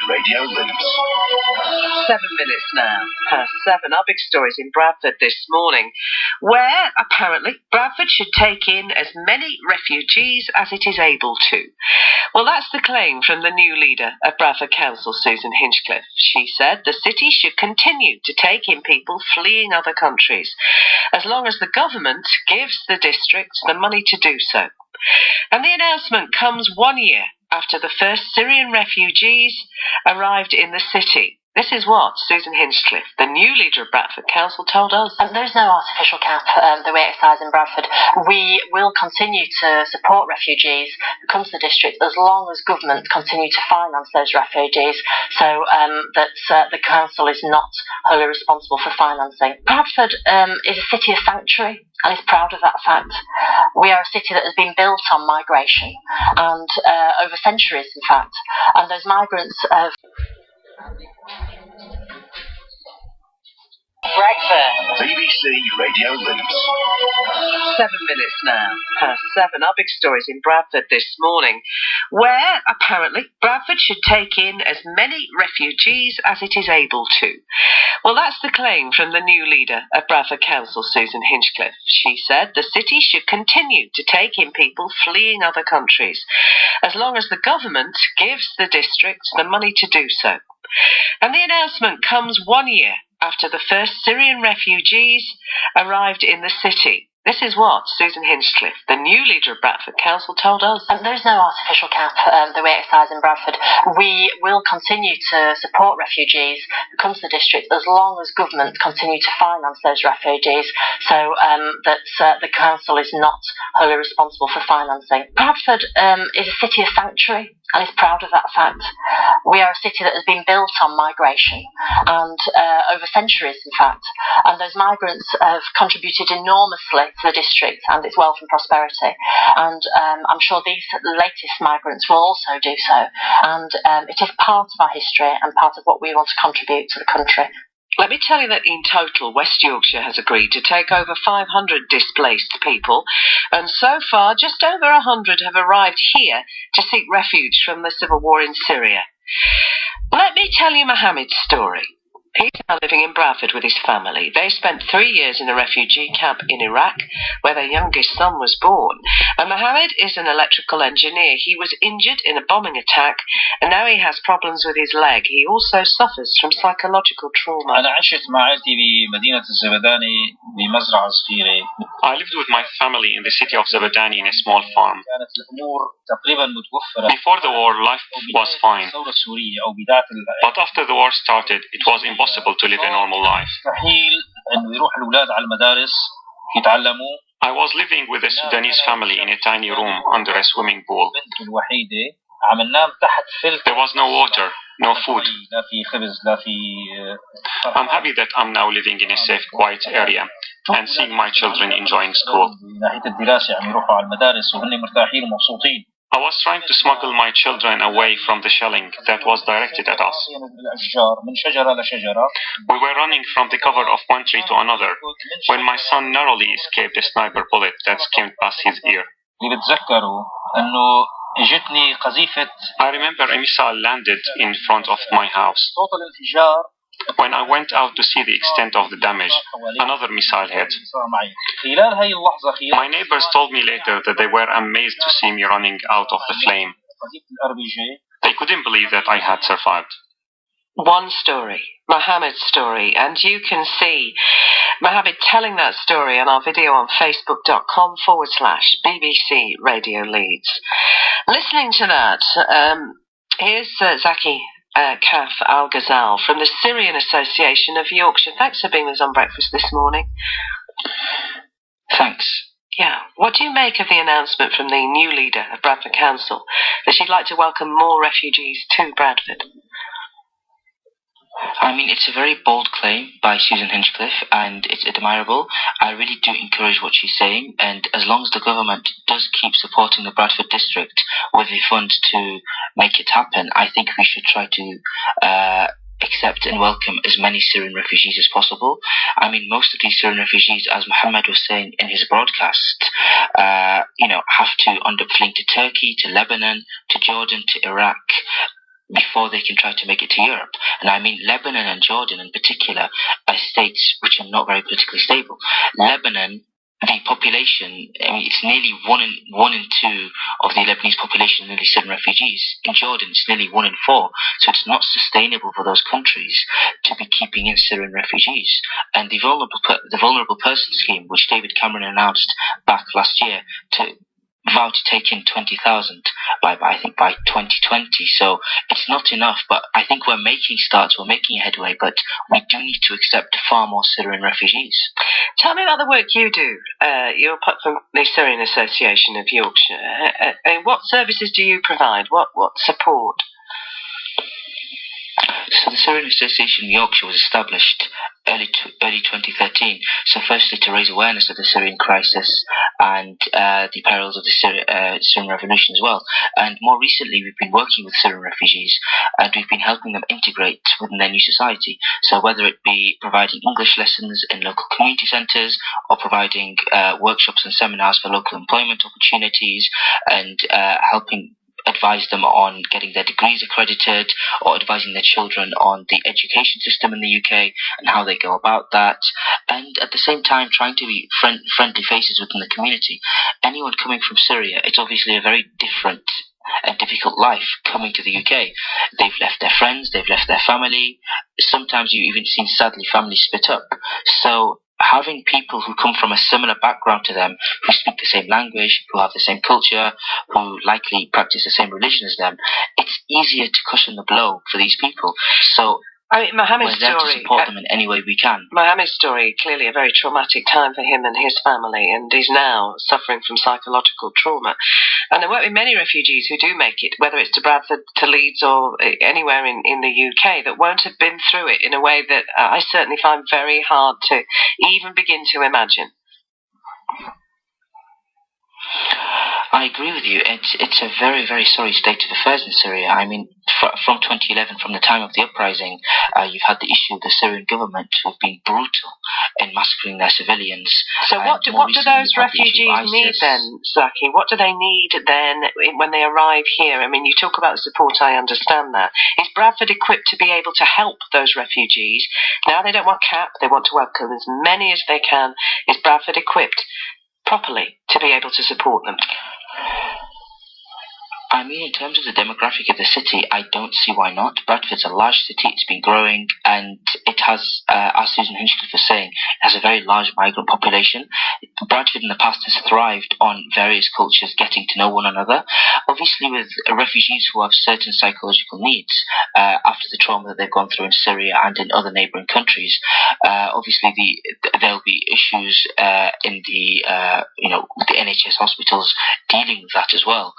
Radio Leeds. 7 minutes now past 7. Our big stories in Bradford this morning, where apparently Bradford should take in as many refugees as it is able to. Well, that's the claim from the new leader of Bradford Council, Susan Hinchcliffe. She said the city should continue to take in people fleeing other countries, as long as the government gives the districts the money to do so. And the announcement comes 1 year after the first Syrian refugees arrived in the city. This is what Susan Hinchcliffe, the new leader of Bradford Council, told us. There's no artificial cap the way it exercised in Bradford. We will continue to support refugees who come to the district as long as government continue to finance those refugees, so that the council is not wholly responsible for financing. Bradford is a city of sanctuary and is proud of that fact. We are a city that has been built on migration, and over centuries, in fact, and those migrants have... Breakfast. BBC Radio Leeds. 7 minutes now past 7. Our big stories in Bradford this morning, where apparently Bradford should take in as many refugees as it is able to. Well, that's the claim from the new leader of Bradford Council, Susan Hinchcliffe. She said the city should continue to take in people fleeing other countries, as long as the government gives the districts the money to do so. And the announcement comes 1 year after the first Syrian refugees arrived in the city. This is what Susan Hinchcliffe, the new leader of Bradford Council, told us. There's no artificial cap the way it exercised in Bradford. We will continue to support refugees who come to the district as long as government continue to finance those refugees, so that the council is not wholly responsible for financing. Bradford is a city of sanctuary and is proud of that fact. We are a city that has been built on migration, and over centuries, in fact, and those migrants have contributed enormously to the district and its wealth and prosperity, and I'm sure these latest migrants will also do so, and it is part of our history and part of what we want to contribute to the country. Let me tell you that in total, West Yorkshire has agreed to take over 500 displaced people, and so far just over 100 have arrived here to seek refuge from the civil war in Syria. Let me tell you Mohammed's story. He's now living in Bradford with his family. They spent 3 years in a refugee camp in Iraq, where their youngest son was born. And Mohammed is an electrical engineer. He was injured in a bombing attack, and now he has problems with his leg. He also suffers from psychological trauma. I lived with my family in the city of Zabadani in a small farm. Before the war, life was fine. But after the war started, it was impossible to live a normal life. I was living with a Sudanese family in a tiny room under a swimming pool. There was no water, no food. I'm happy that I'm now living in a safe, quiet area and seeing my children enjoying school. I was trying to smuggle my children away from the shelling that was directed at us. We were running from the cover of one tree to another when my son narrowly escaped a sniper bullet that skimmed past his ear. I remember a missile landed in front of my house. When I went out to see the extent of the damage, another missile hit. My neighbors told me later that they were amazed to see me running out of the flame. They couldn't believe that I had survived. One story, Mohammed's story, and you can see Mohammed telling that story on our video on facebook.com/BBC Radio Leeds. Listening to that, here's Zaki Kaf Al-Ghazal from the Syrian Association of Yorkshire. Thanks for being with us on breakfast this morning. Thanks. Yeah. What do you make of the announcement from the new leader of Bradford Council that she'd like to welcome more refugees to Bradford? I mean, it's a very bold claim by Susan Hinchcliffe, and it's admirable. I really do encourage what she's saying, and as long as the government does keep supporting the Bradford district with the funds to make it happen, I think we should try to accept and welcome as many Syrian refugees as possible. I mean, most of these Syrian refugees, as Mohammed was saying in his broadcast, have to end up fleeing to Turkey, to Lebanon, to Jordan, to Iraq. before they can try to make it to Europe. And I mean, Lebanon and Jordan in particular are states which are not very politically stable. Lebanon, the population, I mean, it's nearly one in two of the Lebanese population, nearly Syrian refugees. In Jordan, it's nearly 1 in 4. So it's not sustainable for those countries to be keeping in Syrian refugees. And the vulnerable person scheme, which David Cameron announced back last year, to vow to take in 20,000 by 2020. So it's not enough, but I think we're making starts, we're making headway, but we do need to accept far more Syrian refugees. Tell me about the work you do. You're from the Syrian Association of Yorkshire. What services do you provide? What support? So the Syrian Association in Yorkshire was established early 2013. So firstly, to raise awareness of the Syrian crisis and the perils of the Syrian revolution as well. And more recently, we've been working with Syrian refugees and we've been helping them integrate within their new society. So whether it be providing English lessons in local community centres or providing workshops and seminars for local employment opportunities and helping advise them on getting their degrees accredited or advising their children on the education system in the UK and how they go about that, and at the same time trying to be friendly faces within the community. Anyone coming from Syria, it's obviously a very different and difficult life coming to the UK. They've left their friends, they've left their family. Sometimes you've even seen, sadly, families split up. So having people who come from a similar background to them, who speak the same language, who have the same culture, who likely practice the same religion as them, it's easier to cushion the blow for these people. So Mohammed's we're there story, to support them in any way we can. Mohammed's story, clearly a very traumatic time for him and his family, and he's now suffering from psychological trauma. And there won't be many refugees who do make it, whether it's to Bradford, to Leeds, or anywhere in the UK, that won't have been through it in a way that I certainly find very hard to even begin to imagine. I agree with you. It's a very, very sorry state of affairs in Syria. I mean, from 2011, from the time of the uprising, you've had the issue of the Syrian government who've been brutal in massacring their civilians. So what do those refugees need then, Zaki? What do they need then when they arrive here? I mean, you talk about the support, I understand that. Is Bradford equipped to be able to help those refugees? Now they don't want CAP, they want to welcome as many as they can. Is Bradford equipped properly to be able to support them? I mean, in terms of the demographic of the city, I don't see why not. Bradford's a large city, it's been growing, and it has, as Susan Hinchcliffe was saying, it has a very large migrant population. Bradford in the past has thrived on various cultures getting to know one another. Obviously, with refugees who have certain psychological needs after the trauma that they've gone through in Syria and in other neighbouring countries, obviously there'll be issues in the NHS hospitals dealing with that as well.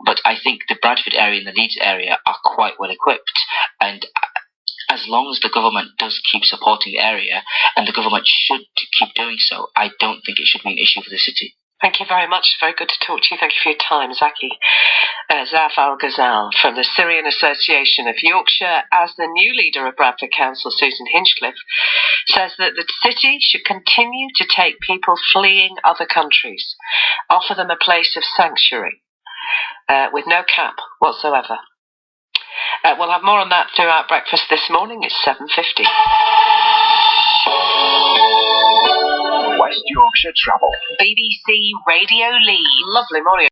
But I think the Bradford area and the Leeds area are quite well equipped, and as long as the government does keep supporting the area, and the government should keep doing so, I don't think it should be an issue for the city. Thank you very much. Very good to talk to you. Thank you for your time, Zaki. Zaf Al-Ghazal from the Syrian Association of Yorkshire, as the new leader of Bradford Council, Susan Hinchcliffe, says that the city should continue to take people fleeing other countries, offer them a place of sanctuary, with no cap whatsoever. We'll have more on that throughout breakfast this morning. It's 7:50. West Yorkshire Travel. BBC Radio Leeds. Lovely morning.